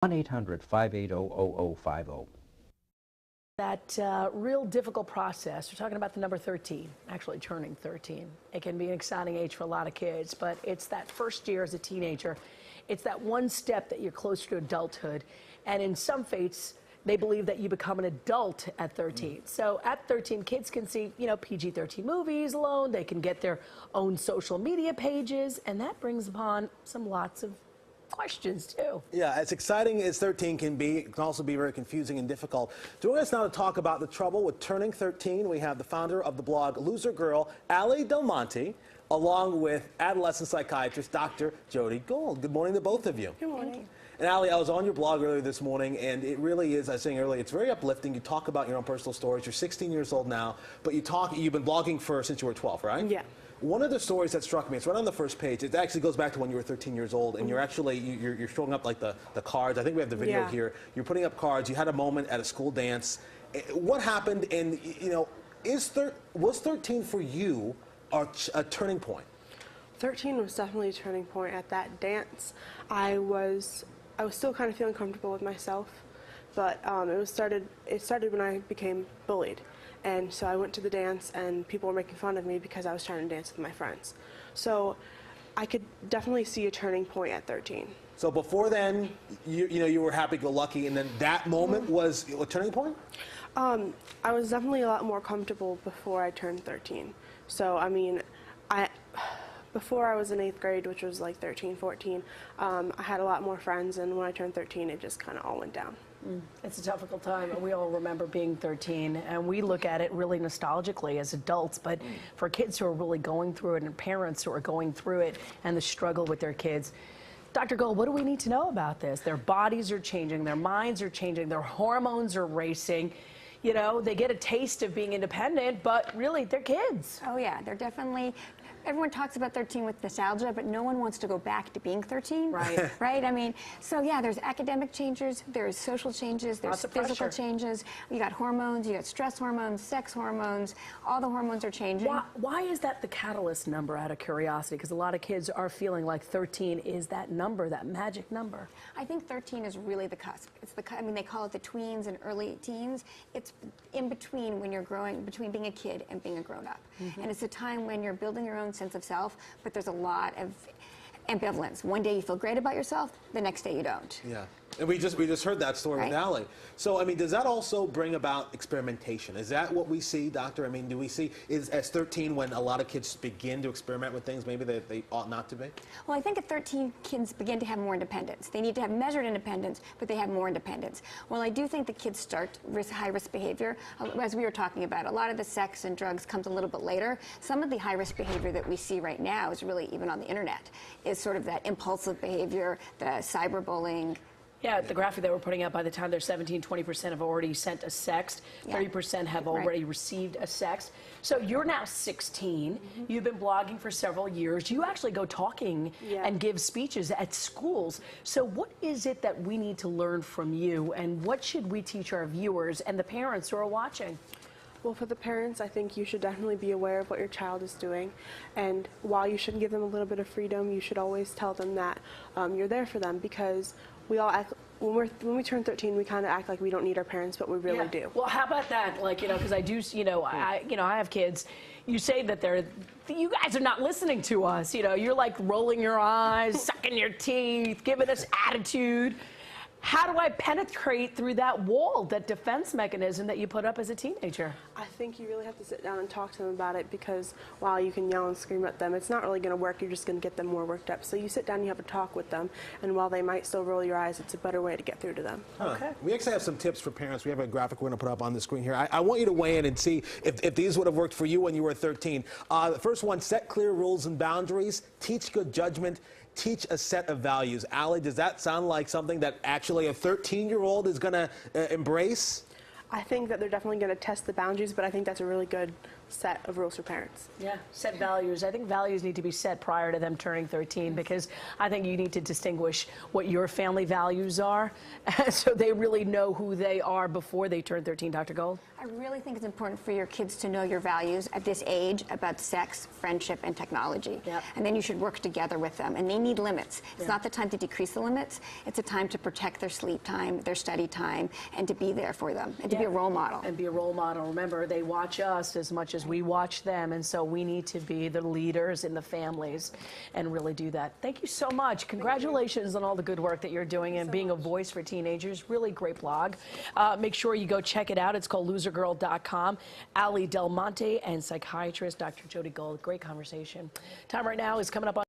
1-800-580-0050. That real difficult process. We're talking about the number 13, actually turning 13. It can be an exciting age for a lot of kids, but it's that first year as a teenager. It's that one step that you're closer to adulthood. And in some faiths, they believe that you become an adult at 13. So at 13, kids can see, PG-13 movies alone. They can get their own social media pages, and that brings upon lots of questions too. Yeah, as exciting as 13 can be, it can also be very confusing and difficult. Joining us now to talk about the trouble with turning 13, we have the founder of the blog Loser Girl, Allie Del Monte, along with adolescent psychiatrist Dr. Jody Gold. Good morning to both of you. Good morning. And Allie, I was on your blog earlier this morning, and it really is, I was saying earlier, it's very uplifting. You talk about your own personal stories. You're 16 years old now, but you've been blogging since you were 12, right? Yeah. One of the stories that struck me, it's right on the first page. It actually goes back to when you were 13 years old, and you're actually you're showing up like the cards. I think we have the video here. You're putting up cards. You had a moment at a school dance. What happened? And was 13 for you a turning point? 13 was definitely a turning point. At that dance, I was still kind of feeling comfortable with myself, but it started when I became bullied. And so I went to the dance, and people were making fun of me because I was trying to dance with my friends. So I could definitely see a turning point at 13. So before then, you were happy-go-lucky, and then that moment was a turning point? I was definitely a lot more comfortable before I turned 13. So, I mean, before I was in 8th grade, which was like 13, 14, I had a lot more friends, and when I turned 13, it just kind of all went down. It's a difficult time, and we all remember being 13, and we look at it really nostalgically as adults, but for kids who are really going through it and parents who are going through it and the struggle with their kids. Dr. Gold, what do we need to know about this? Their bodies are changing, their minds are changing, their hormones are racing. They get a taste of being independent, but really, they're kids. Oh, yeah, they're definitely... Everyone talks about 13 with nostalgia, but no one wants to go back to being 13. Right. Right? I mean, so yeah, there's academic changes, there's social changes, there's physical changes. You got hormones, you got stress hormones, sex hormones, all the hormones are changing. Why is that the catalyst number, out of curiosity? Because a lot of kids are feeling like 13 is that number, that magic number. I think 13 is really the cusp. They call it the tweens and early teens. It's in between when you're growing, between being a kid and being a grown-up. And it's a time when you're building your own sense of self, but there's a lot of ambivalence. One day you feel great about yourself, the next day you don't. Yeah. And we just heard that story with Allie. So, I mean, does that also bring about experimentation? Is that what we see, Doctor? I mean, do we see, as 13 when a lot of kids begin to experiment with things maybe that they ought not to be? Well, I think at 13, kids begin to have more independence. They need to have measured independence, but they have more independence. Well, I do think the kids start high-risk behavior. As we were talking about, a lot of the sex and drugs comes a little bit later. Some of the high-risk behavior that we see right now is really even on the internet, is sort of that impulsive behavior, the cyberbullying. Yeah, the graphic that we're putting up, by the time they're 17, 20% have already sent a sext, 30% have already received a sext. So you're now 16. You've been blogging for several years. You actually go talking and give speeches at schools. So what is it that we need to learn from you, and what should we teach our viewers and the parents who are watching? Well, for the parents, I think you should definitely be aware of what your child is doing. And while you should give them a little bit of freedom, you should always tell them that you're there for them, because we all act, when we turn 13, we kind of act like we don't need our parents, but we really do. Well, how about that? Like, because I do, I have kids. You say that you guys are not listening to us. You're like rolling your eyes, sucking your teeth, giving us attitude. How do I penetrate through that wall, that defense mechanism that you put up as a teenager? I think you really have to sit down and talk to them about it, because while you can yell and scream at them, it's not really going to work. You're just going to get them more worked up. So you sit down, you have a talk with them, and while they might still roll your eyes, it's a better way to get through to them. Okay. We actually have some tips for parents. We have a graphic we're going to put up on the screen here. I want you to weigh in and see if these would have worked for you when you were 13. The first one, set clear rules and boundaries, teach good judgment, teach a set of values. Allie, does that sound like something that actually a 13-year-old is going to embrace? I think that they're definitely going to test the boundaries, but I think that's a really good set of rules for parents. Yeah, set values. I think values need to be set prior to them turning 13, because I think you need to distinguish what your family values are so they really know who they are before they turn 13. Dr. Gold? I really think it's important for your kids to know your values at this age about sex, friendship, and technology. Yep. And then you should work together with them. And they need limits. It's not the time to decrease the limits. It's a time to protect their sleep time, their study time, and to be there for them, and to be a role model. And be a role model. Remember, they watch us as much as we watch them, and so we need to be the leaders in the families and really do that. Thank you so much. Congratulations on all the good work that you're doing and being a voice for teenagers. Really great blog. Make sure you go check it out. It's called losergirl.com. Ali Del Monte and psychiatrist Dr. Jody Gold. Great conversation. Time right now is coming up on